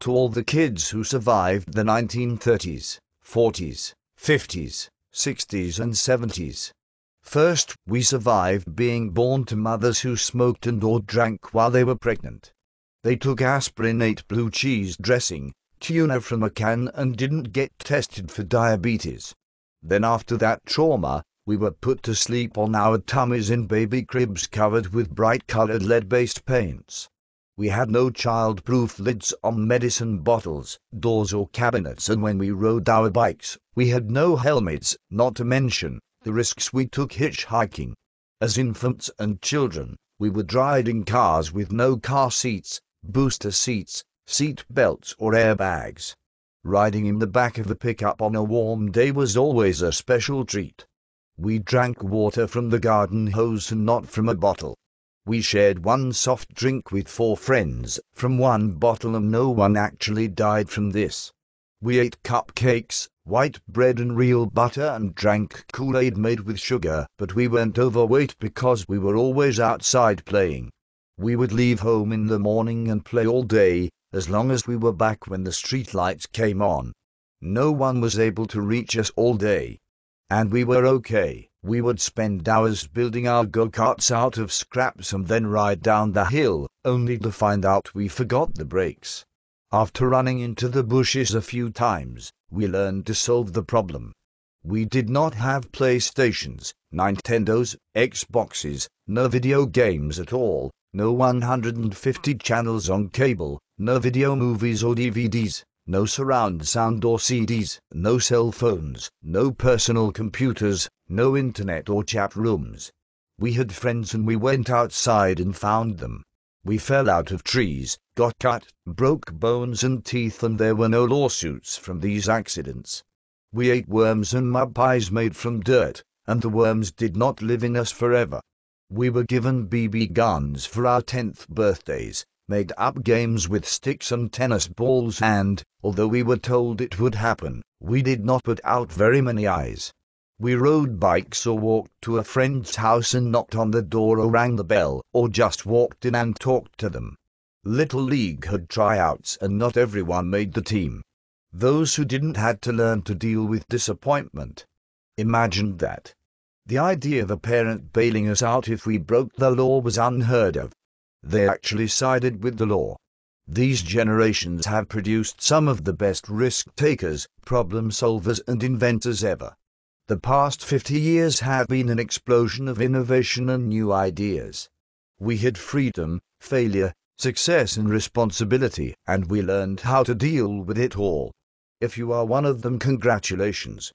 to all the kids who survived the 1930s, 40s, 50s, 60s and 70s. First, we survived being born to mothers who smoked and or drank while they were pregnant. They took aspirin, ate blue cheese dressing, tuna from a can and didn't get tested for diabetes. Then after that trauma, we were put to sleep on our tummies in baby cribs covered with bright-colored lead-based paints. We had no child-proof lids on medicine bottles, doors or cabinets, and when we rode our bikes, we had no helmets, not to mention the risks we took hitchhiking. As infants and children, we would ride in cars with no car seats, booster seats, seat belts or airbags. Riding in the back of a pickup on a warm day was always a special treat. We drank water from the garden hose and not from a bottle. We shared one soft drink with 4 friends from one bottle and no one actually died from this. We ate cupcakes, white bread and real butter and drank Kool-Aid made with sugar, but we weren't overweight because we were always outside playing. We would leave home in the morning and play all day, as long as we were back when the street lights came on. No one was able to reach us all day. And we were okay. We would spend hours building our go-karts out of scraps and then ride down the hill, only to find out we forgot the brakes. After running into the bushes a few times, we learned to solve the problem. We did not have PlayStations, Nintendos, Xboxes, no video games at all, no 150 channels on cable, no video movies or DVDs. No surround sound or CDs, no cell phones, no personal computers, no internet or chat rooms. We had friends and we went outside and found them. We fell out of trees, got cut, broke bones and teeth, and there were no lawsuits from these accidents. We ate worms and mud pies made from dirt, and the worms did not live in us forever. We were given BB guns for our 10th birthdays, made up games with sticks and tennis balls, and, although we were told it would happen, we did not put out very many eyes. We rode bikes or walked to a friend's house and knocked on the door or rang the bell, or just walked in and talked to them. Little League had tryouts and not everyone made the team. Those who didn't had to learn to deal with disappointment. Imagine that. The idea of a parent bailing us out if we broke the law was unheard of. They actually sided with the law. These generations have produced some of the best risk-takers, problem-solvers and inventors ever. The past 50 years have been an explosion of innovation and new ideas. We had freedom, failure, success and responsibility, and we learned how to deal with it all. If you are one of them, congratulations.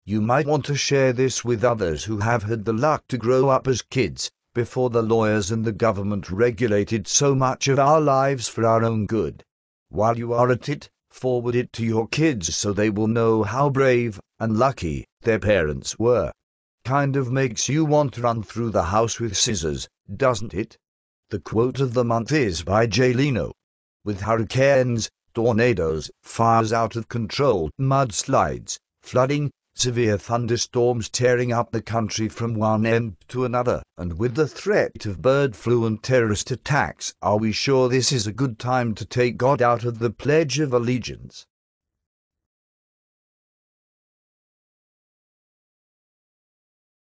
You might want to share this with others who have had the luck to grow up as kids, before the lawyers and the government regulated so much of our lives for our own good. While you are at it, forward it to your kids so they will know how brave and lucky their parents were. Kind of makes you want to run through the house with scissors, doesn't it? The quote of the month is by Jay Leno. With hurricanes, tornadoes, fires out of control, mudslides, flooding, severe thunderstorms tearing up the country from one end to another, and with the threat of bird flu and terrorist attacks, are we sure this is a good time to take God out of the Pledge of Allegiance?